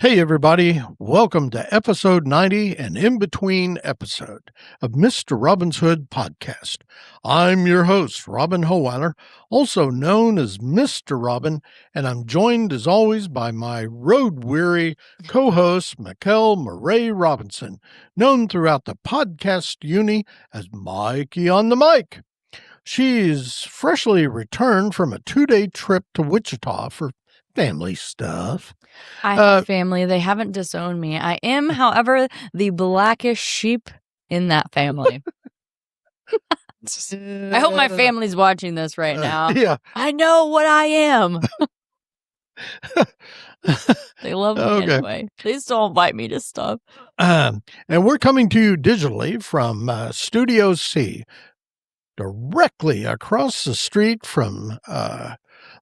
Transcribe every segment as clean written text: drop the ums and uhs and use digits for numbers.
Hey, everybody. Welcome to episode 90, an in-between episode of Mr. Robin's Hood podcast. I'm your host, Robin Hohweiler, also known as Mr. Robin, and I'm joined, as always, by my road-weary co-host, Mikel Mauree Robinson, known throughout the podcast uni as Mikey-on-the-Mic. She's freshly returned from a 2-day trip to Wichita for family stuff. I have family. They haven't disowned me. I am, however, the blackest sheep in that family. I hope my family's watching this right now. Yeah. I know what I am. They love me anyway. They still invite me to stuff. And we're coming to you digitally from Studio C, directly across the street from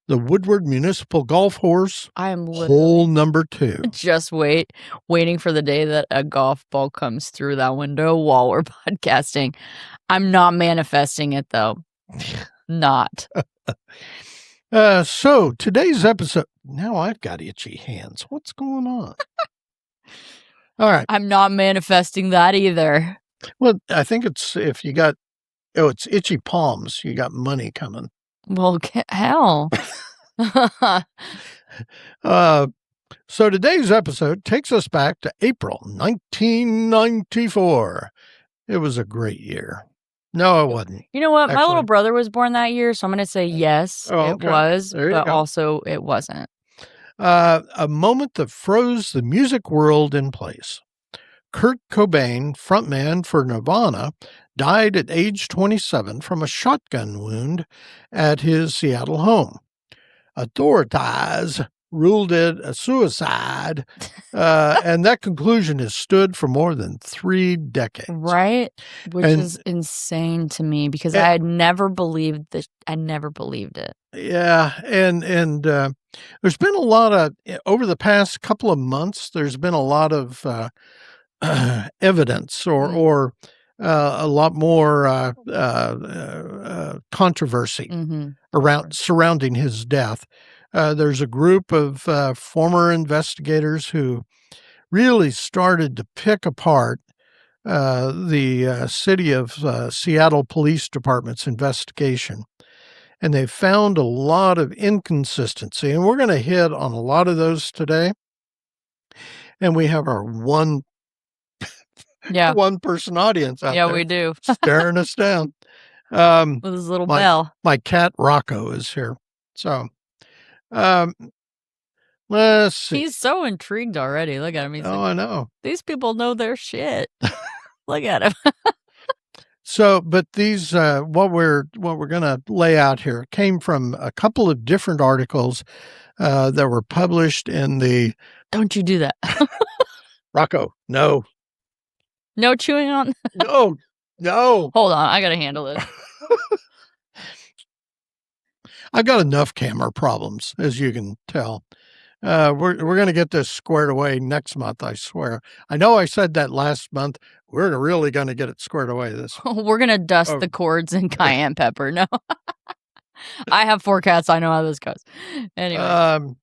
the Woodward Municipal Golf Course. I am hole number 2. Just waiting for the day that a golf ball comes through that window while we're podcasting. I'm not manifesting it, though. Not. So today's episode, now I've got itchy hands. What's going on? All right. I'm not manifesting that either. Well, I think it's if you got, it's itchy palms. You got money coming. Well, hell. So today's episode takes us back to April 1994. It was a great year. No, it wasn't. You know what? Actually, my little brother was born that year, so I'm going to say yes, it was, but also it wasn't. A moment that froze the music world in place. Kurt Cobain, frontman for Nirvana, died at age 27 from a shotgun wound at his Seattle home. Authorities ruled it a suicide, and that conclusion has stood for more than 3 decades. Right? Which is insane to me because I had never believed this. I never believed it. Yeah, and there's been a lot of, over the past couple of months, there's been a lot of evidence or a lot more controversy surrounding his death. There's a group of former investigators who really started to pick apart the city of Seattle Police Department's investigation. And they found a lot of inconsistency. And we're going to hit on a lot of those today. And we have our one person audience out there. Yeah, we do. Staring us down. With his little bell. My cat Rocco is here. So, let's see. He's so intrigued already. Look at him. He's I know. These people know their shit. Look at him. So, but these, what we're going to lay out here came from a couple of different articles that were published in the... Don't you do that. Rocco, no. No chewing on? No. Hold on, I got to handle this. I've got enough camera problems, as you can tell. We're going to get this squared away next month, I swear. I know I said that last month. We're really going to get it squared away this. We're going to dust the cords in cayenne pepper. No. I have 4 cats. I know how this goes. Anyway.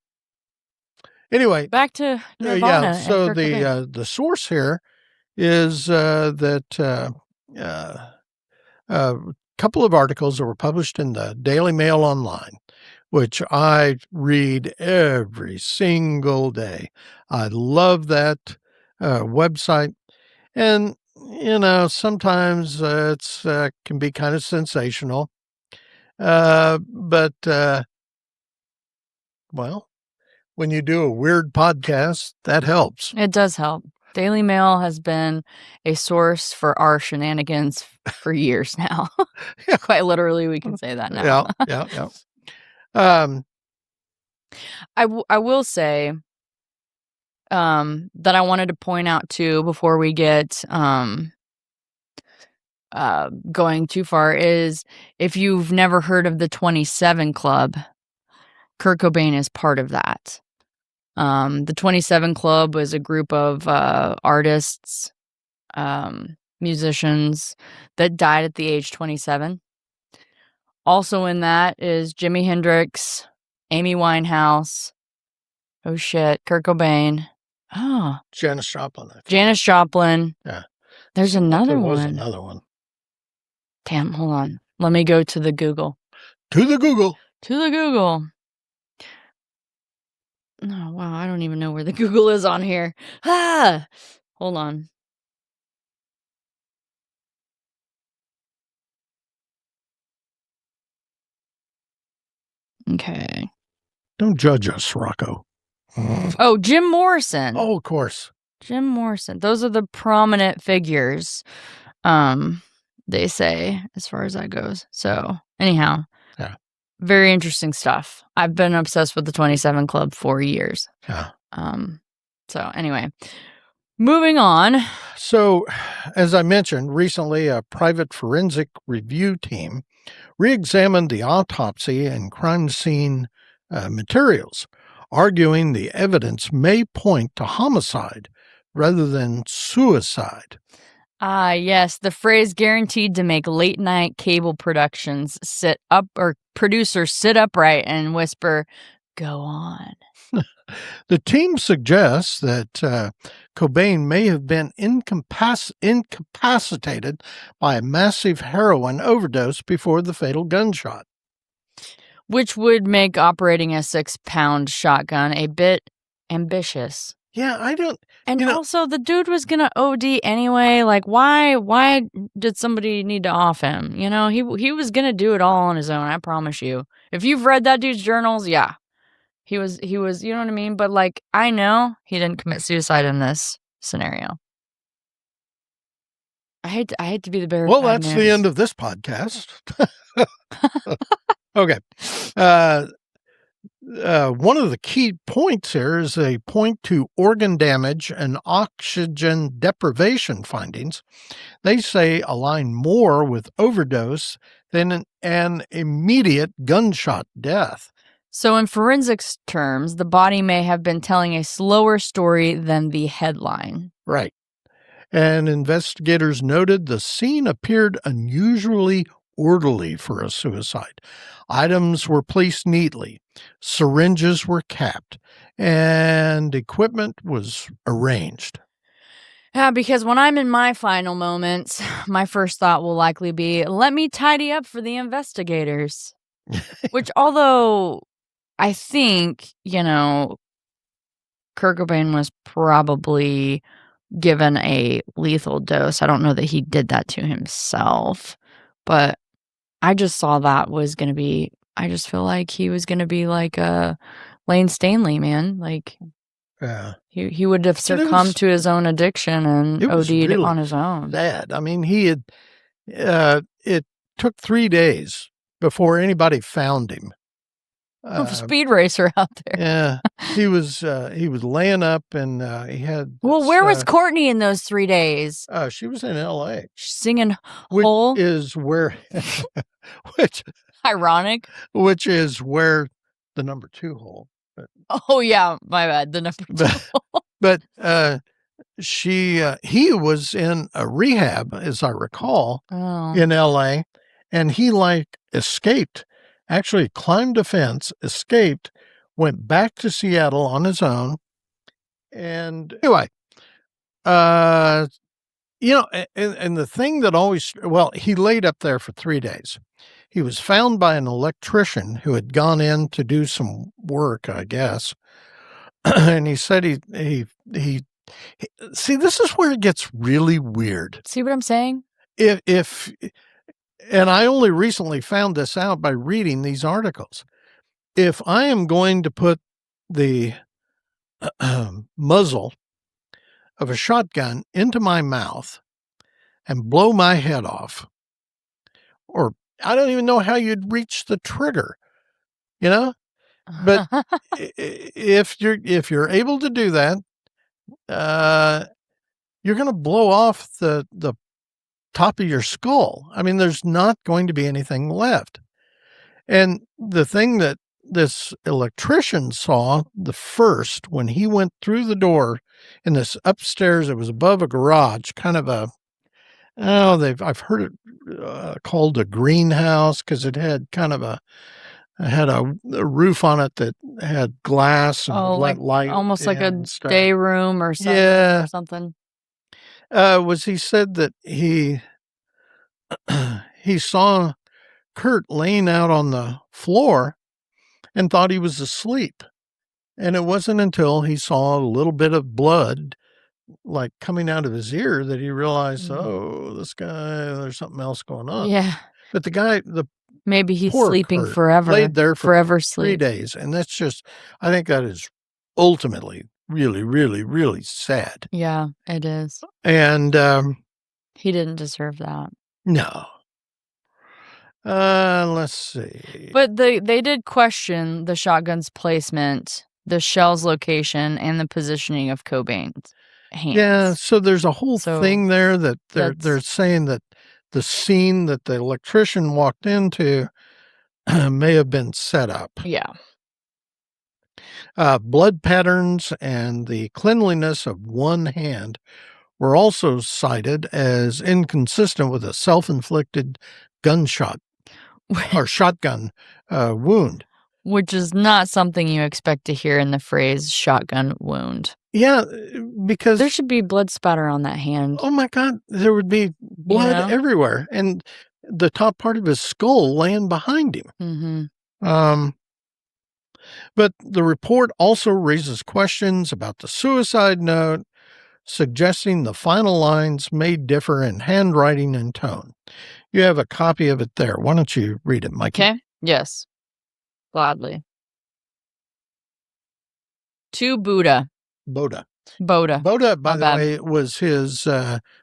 Back to Nirvana. Yeah, so the source here is that a couple of articles that were published in the Daily Mail Online, which I read every single day. I love that website. And, sometimes it's can be kind of sensational. But when you do a weird podcast, that helps. It does help. Daily Mail has been a source for our shenanigans for years now. Yeah. Quite literally, we can say that now. Yeah. I will say that I wanted to point out too before we get going too far is if you've never heard of the 27 Club, Kurt Cobain is part of that. The 27 Club was a group of artists, musicians that died at the age 27. Also in that is Jimi Hendrix, Amy Winehouse, Kurt Cobain, Oh, Janis Joplin. I think. Janis Joplin. Yeah. There's another There one. was another one. Damn, hold on. Let me go to the Google. To the Google. To the Google. Oh, wow. I don't even know where the Google is on here. Ah! Hold on. Okay. Don't judge us, Rocco. Oh, Jim Morrison. Oh, of course. Jim Morrison. Those are the prominent figures, they say, as far as that goes. So, anyhow. Yeah. Very interesting stuff. I've been obsessed with the 27 Club for years. Yeah. So, anyway. Moving on. So, as I mentioned, recently a private forensic review team reexamined the autopsy and crime scene materials, arguing the evidence may point to homicide rather than suicide. Ah, yes, the phrase guaranteed to make late night cable productions sit up, or producers sit upright and whisper, "Go on." The team suggests that Cobain may have been incapacitated by a massive heroin overdose before the fatal gunshot. Which would make operating a 6-pound shotgun a bit ambitious. Yeah, I don't. And also, the dude was gonna OD anyway. Like, why did somebody need to off him? You know, he was gonna do it all on his own. I promise you. If you've read that dude's journals, yeah, he was. You know what I mean? But like, I know he didn't commit suicide in this scenario. I hate to be the bearer. Well, that's the end of this podcast. Okay. One of the key points here is a point to organ damage and oxygen deprivation findings. They say align more with overdose than an immediate gunshot death. So in forensics terms, the body may have been telling a slower story than the headline. Right. And investigators noted the scene appeared unusually orderly for a suicide. Items were placed neatly, syringes were capped, and equipment was arranged. Yeah, because when I'm in my final moments, my first thought will likely be, let me tidy up for the investigators. Which, although I think, Kurt Cobain was probably given a lethal dose. I don't know that he did that to himself, but I just saw that was going to be, I just feel like he was going to be like a Lane Stanley, man. Like, he would have succumbed to his own addiction and OD'd really on his own. Sad. I mean, he had, it took 3 days before anybody found him. Speed racer out there. Yeah, he was laying up, and he had. Well, where was Courtney in those 3 days? She was in L.A. singing "Hole," which is where, which ironic, which is where the number 2 hole. But, oh yeah, my bad. The number 2. But he was in a rehab, as I recall, in L.A., and he escaped. Actually climbed a fence, escaped, went back to Seattle on his own. And anyway, and the thing that always, he laid up there for 3 days. He was found by an electrician who had gone in to do some work, I guess. And he said he see, this is where it gets really weird. See what I'm saying? And I only recently found this out by reading these articles. If I am going to put the muzzle of a shotgun into my mouth and blow my head off, or I don't even know how you'd reach the trigger, but if you're able to do that, you're going to blow off the top of your skull. I mean, there's not going to be anything left. And the thing that this electrician saw the first, when he went through the door in this upstairs, it was above a garage, kind of I've heard it called a greenhouse, because it had kind of had a roof on it that had glass and would let light almost like a in and stuff. day room or something. Yeah. Or something. He said that he saw Kurt laying out on the floor and thought he was asleep. And it wasn't until he saw a little bit of blood like coming out of his ear that he realized, oh, this guy, there's something else going on. Yeah. But the guy, maybe he's poor sleeping Kurt, forever. laid there for forever 3 sleep. days. And that's just, I think that is ultimately really, really, really sad. Yeah, it is. And he didn't deserve that. No. Let's see. But they did question the shotgun's placement, the shell's location, and the positioning of Cobain's hands. Yeah, so there's a whole thing there that they're saying that the scene that the electrician walked into may have been set up. Yeah. Blood patterns and the cleanliness of one hand were also cited as inconsistent with a self-inflicted gunshot or shotgun wound. Which is not something you expect to hear in the phrase shotgun wound. Yeah, because there should be blood spatter on that hand. Oh my God, there would be blood everywhere, and the top part of his skull laying behind him. Mm-hmm. But the report also raises questions about the suicide note, suggesting the final lines may differ in handwriting and tone. You have a copy of it there. Why don't you read it, Mikey? Okay. Yes. Gladly. To Boda. Boda. Boda, by the way, was his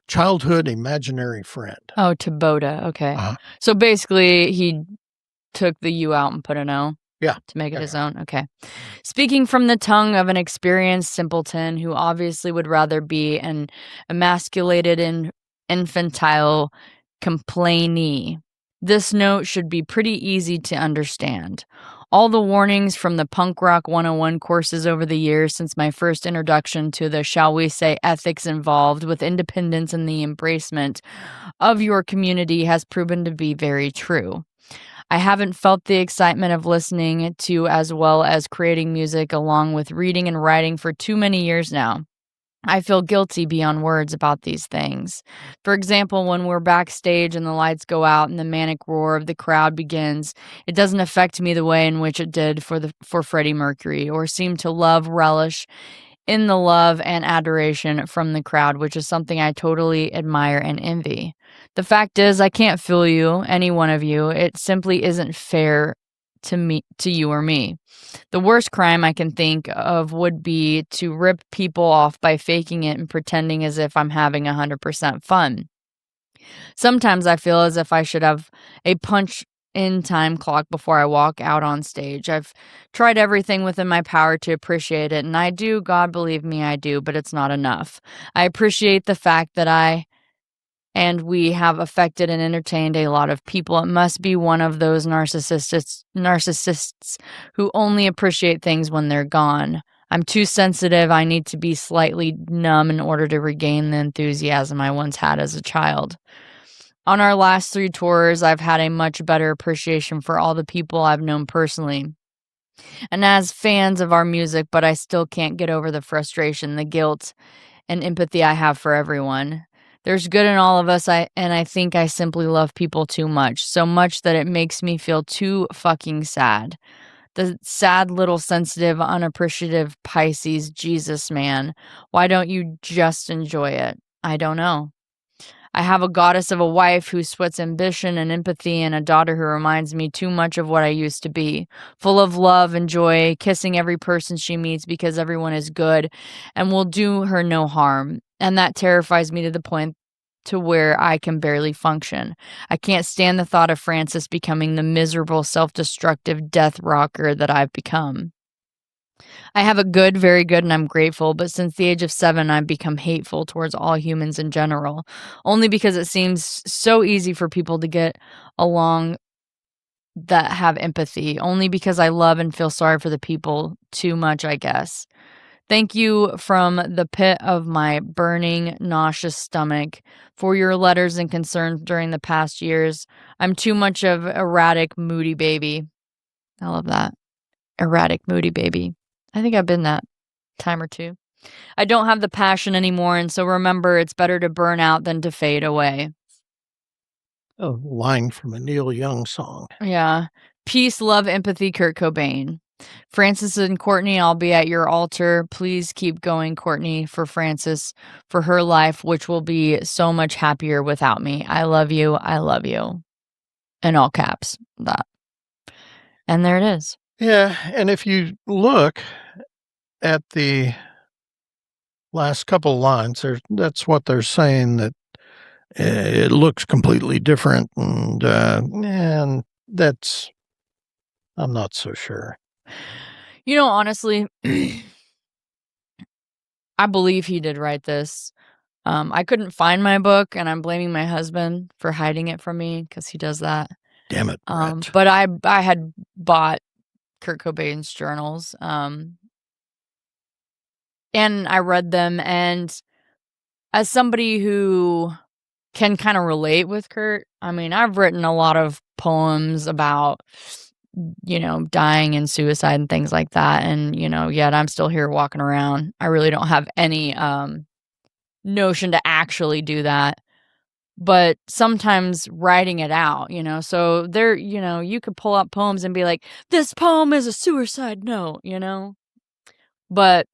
childhood imaginary friend. Oh, to Boda. Okay. So basically, he took the U out and put an O? Yeah. To make it his own? Okay. Speaking from the tongue of an experienced simpleton who obviously would rather be an emasculated and infantile complainee, this note should be pretty easy to understand. All the warnings from the Punk Rock 101 courses over the years since my first introduction to the, shall we say, ethics involved with independence and the embracement of your community has proven to be very true. I haven't felt the excitement of listening to as well as creating music along with reading and writing for too many years now. I feel guilty beyond words about these things. For example, when we're backstage and the lights go out and the manic roar of the crowd begins, it doesn't affect me the way in which it did for Freddie Mercury, or seem to relish in the love and adoration from the crowd, which is something I totally admire and envy. The fact is, I can't feel you, any one of you. It simply isn't fair to you or me. The worst crime I can think of would be to rip people off by faking it and pretending as if I'm having 100% fun. Sometimes I feel as if I should have a punch-in time clock before I walk out on stage. I've tried everything within my power to appreciate it, and I do, God believe me, I do, but it's not enough. I appreciate the fact that we have affected and entertained a lot of people. It must be one of those narcissists who only appreciate things when they're gone. I'm too sensitive. I need to be slightly numb in order to regain the enthusiasm I once had as a child. On our last 3 tours, I've had a much better appreciation for all the people I've known personally and as fans of our music, but I still can't get over the frustration, the guilt, and empathy I have for everyone. There's good in all of us, and I think I simply love people too much. So much that it makes me feel too fucking sad. The sad little sensitive, unappreciative Pisces, Jesus, man. Why don't you just enjoy it? I don't know. I have a goddess of a wife who sweats ambition and empathy, and a daughter who reminds me too much of what I used to be. Full of love and joy, kissing every person she meets because everyone is good and will do her no harm. And that terrifies me to the point to where I can barely function. I can't stand the thought of Francis becoming the miserable, self-destructive death rocker that I've become. I have a good, very good, and I'm grateful, but since the age of 7, I've become hateful towards all humans in general, only because it seems so easy for people to get along that have empathy, only because I love and feel sorry for the people too much, I guess. Thank you from the pit of my burning, nauseous stomach for your letters and concerns during the past years. I'm too much of erratic, moody baby. I love that. Erratic, moody baby. I think I've been that time or two. I don't have the passion anymore, and so remember, it's better to burn out than to fade away. A line from a Neil Young song. Yeah. Peace, love, empathy, Kurt Cobain. Frances and Courtney, I'll be at your altar. Please keep going, Courtney, for Frances, for her life, which will be so much happier without me. I love you. I love you. In all caps, that. And there it is. Yeah, and if you look at the last couple lines, that's what they're saying, that it looks completely different, and that's, I'm not so sure. You know, honestly, I believe he did write this. I couldn't find my book, and I'm blaming my husband for hiding it from me because he does that. Damn it, Brett. But I had bought Kurt Cobain's journals, and I read them, and as somebody who can kind of relate with Kurt, I mean, I've written a lot of poems about, dying and suicide and things like that, and, yet I'm still here walking around. I really don't have any notion to actually do that. But sometimes writing it out, so there, you could pull up poems and be like, this poem is a suicide note, But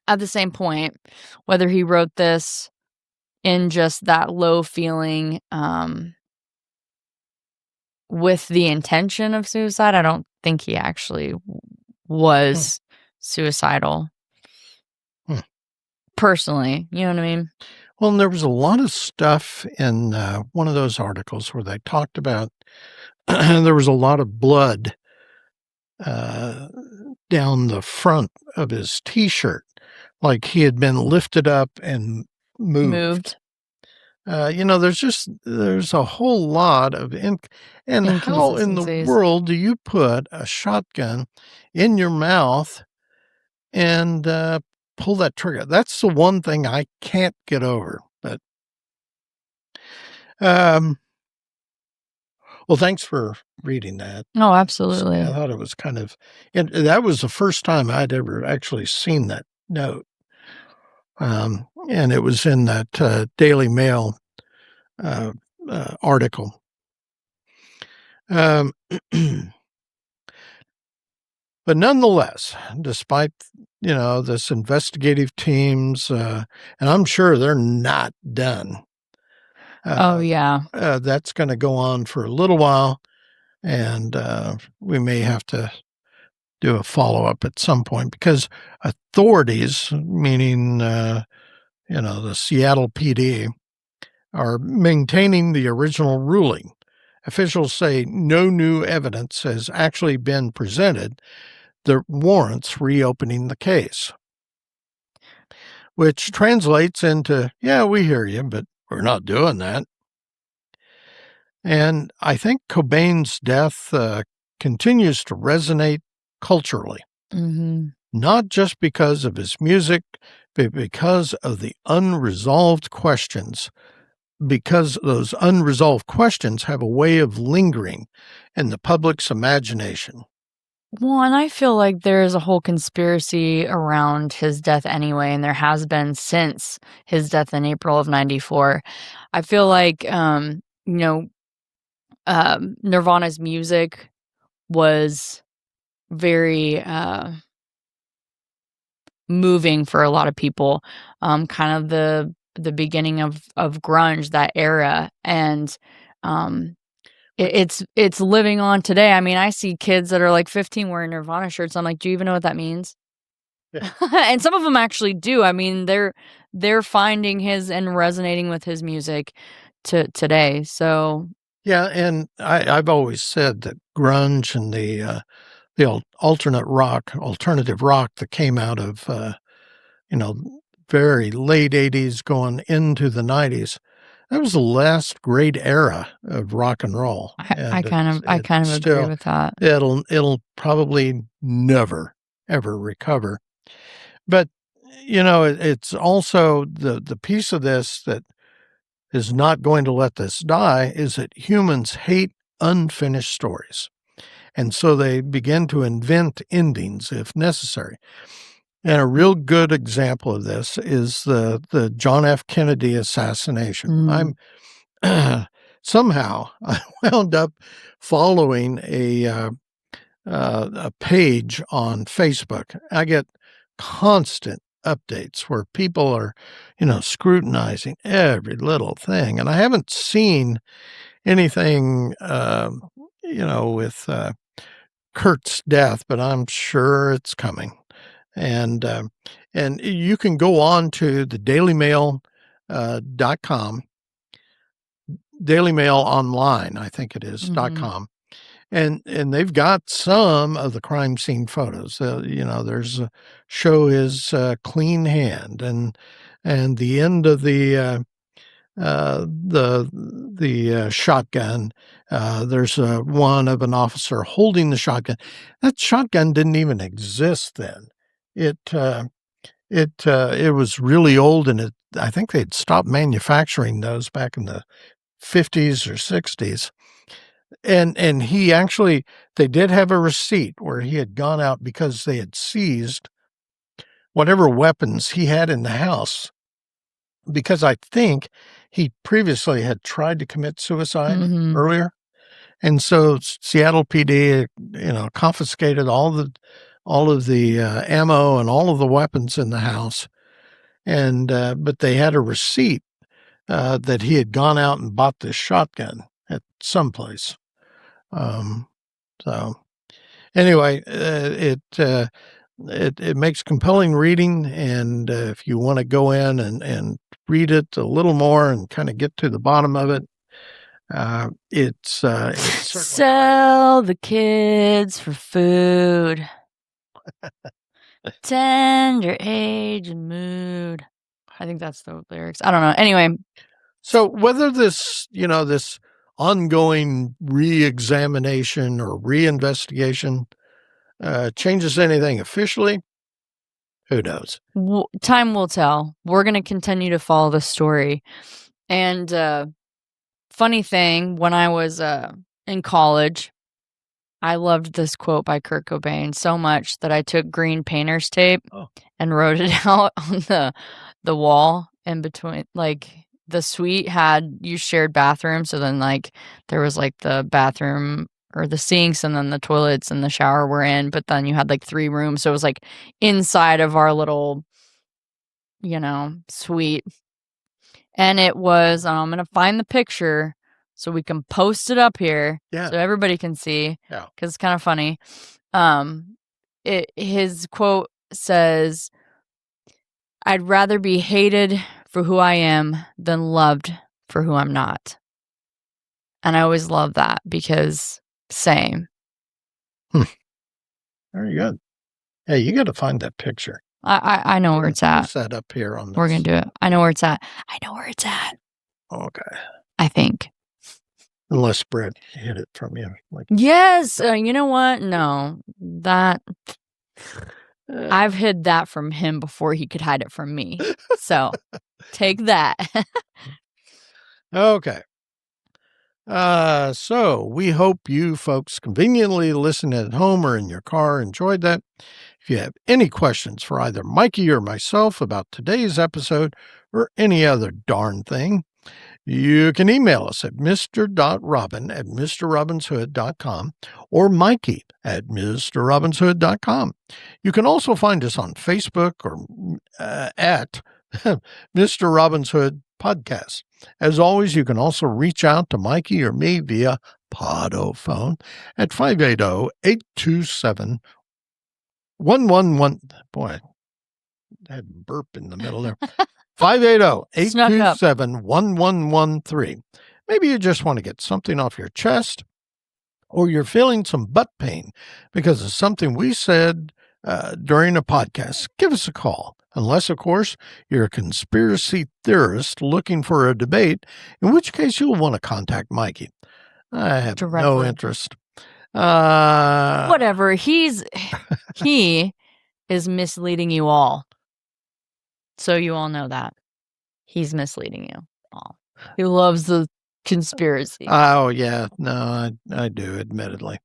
at the same point, whether he wrote this in just that low feeling, with the intention of suicide, I don't think he actually was suicidal. Personally, you know what I mean? Well, and there was a lot of stuff in one of those articles where they talked about there was a lot of blood down the front of his T-shirt, like he had been lifted up and moved. There's a whole lot of and how in the world do you put a shotgun in your mouth and pull that trigger? That's the one thing I can't get over. But well, thanks for reading that. Oh, absolutely. I thought it was and that was the first time I'd ever actually seen that note. And it was in that Daily Mail article. But nonetheless, despite, this investigative teams, and I'm sure they're not done. Oh, yeah. That's going to go on for a little while, and we may have to do a follow-up at some point, because authorities, meaning, the Seattle PD, are maintaining the original ruling. Officials say no new evidence has actually been presented that warrants reopening the case, which translates into, yeah, we hear you, but we're not doing that. And I think Cobain's death continues to resonate culturally, not just because of his music, but because of the unresolved questions, because those unresolved questions have a way of lingering in the public's imagination. Well, and I feel like there is a whole conspiracy around his death anyway, and there has been since his death in April of '94. I feel like, Nirvana's music was very moving for a lot of people, kind of the beginning of grunge, that era, and it's living on today. I mean, I see kids that are like 15 wearing Nirvana shirts. I'm like, do you even know what that means? Yeah. And some of them actually do. I mean, they're finding his and resonating with his music today. So yeah, and I've always said that grunge and the alternative rock that came out of very late 80s going into the 90s, that was the last great era of rock and roll. I kind of agree with that. It'll probably never ever recover. But it's also the piece of this that is not going to let this die is that humans hate unfinished stories. And so they began to invent endings if necessary. And a real good example of this is the John F. Kennedy assassination. Somehow I wound up following a page on Facebook. I get constant updates where people are, scrutinizing every little thing. And I haven't seen anything, with Kurt's death, but I'm sure it's coming. And you can go on to the dailymail.com, Daily Mail Online, I think it is, .com. And they've got some of the crime scene photos. There's show his clean hand and the end of the shotgun. There's one of an officer holding the shotgun. That shotgun didn't even exist then. It was really old, and I think they'd stopped manufacturing those back in the 50s or 60s. And they did have a receipt where he had gone out because they had seized whatever weapons he had in the house, because I think he previously had tried to commit suicide earlier. And so Seattle PD, confiscated all of the ammo and all of the weapons in the house. And, but they had a receipt that he had gone out and bought this shotgun at some place. So anyway, it makes compelling reading. And if you want to go in and read it a little more and kind of get to the bottom of it, it's sell the kids for food. Tender age and mood. I think that's the lyrics. I don't know. Anyway. So whether this ongoing reexamination or reinvestigation changes anything officially, who knows? Time will tell. We're going to continue to follow the story. And funny thing, when I was in college, I loved this quote by Kurt Cobain so much that I took green painter's tape and wrote it out on the wall in between. Like, the suite you shared bathrooms, so then like there was like the bathroom or the sinks, and then the toilets and the shower were in, but then you had like 3 rooms, so it was like inside of our little suite. And it was I'm gonna find the picture so we can post it up here, so everybody can see, because it's kind of funny. His quote says, "I'd rather be hated for who I am than loved for who I'm not." And I always love that, because same. Very good. Hey, you got to find that picture. I know where it's at. Post that up here on this. We're going to do it. I know where it's at. Okay. I think. Unless Brett hid it from you. Yes. You know what? No. That... I've hid that from him before he could hide it from me. So, take that. Okay. So we hope you folks conveniently listening at home or in your car enjoyed that. If you have any questions for either Mikey or myself about today's episode or any other darn thing, you can email us at mr.robin@mrrobinshood.com or mikey@mrrobinshood.com. You can also find us on Facebook or at Mr. Robin's Hood Podcast. As always, you can also reach out to Mikey or me via Podophone at 580-827-1111. Boy, I had a burp in the middle there. 580-827-1113. Maybe you just want to get something off your chest, or you're feeling some butt pain because of something we said during a podcast. Give us a call. Unless, of course, you're a conspiracy theorist looking for a debate, in which case you'll want to contact Mikey. I have no interest. Whatever. He is misleading you all. So you all know that. He's misleading you all. He loves the conspiracy. Oh, yeah. No, I do, admittedly.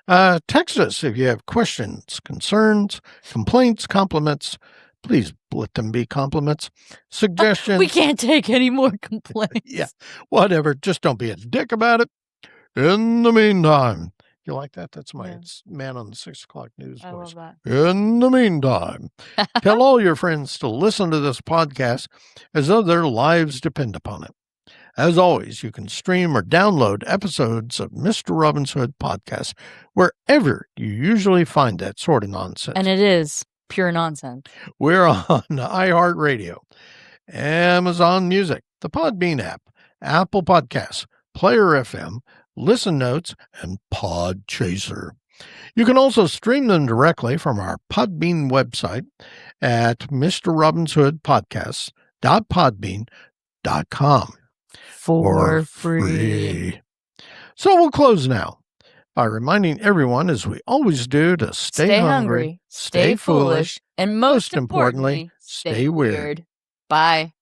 Text us if you have questions, concerns, complaints, compliments. Please let them be compliments. Suggestions. We can't take any more complaints. Yeah, whatever. Just don't be a dick about it. In the meantime, you like that? That's my man on the 6 o'clock news I voice. love In the meantime, tell all your friends to listen to this podcast as though their lives depend upon it. As always, you can stream or download episodes of Mr. Robin's Hood podcast wherever you usually find that sort of nonsense. And it is pure nonsense. We're on iHeartRadio, Amazon Music, the Podbean app, Apple Podcasts, Player FM, Listen Notes, and Podchaser. You can also stream them directly from our Podbean website at mrrobinshoodpodcasts.podbean.com. For free. So we'll close now by reminding everyone, as we always do, to stay hungry, stay foolish, and most importantly, stay weird. Bye.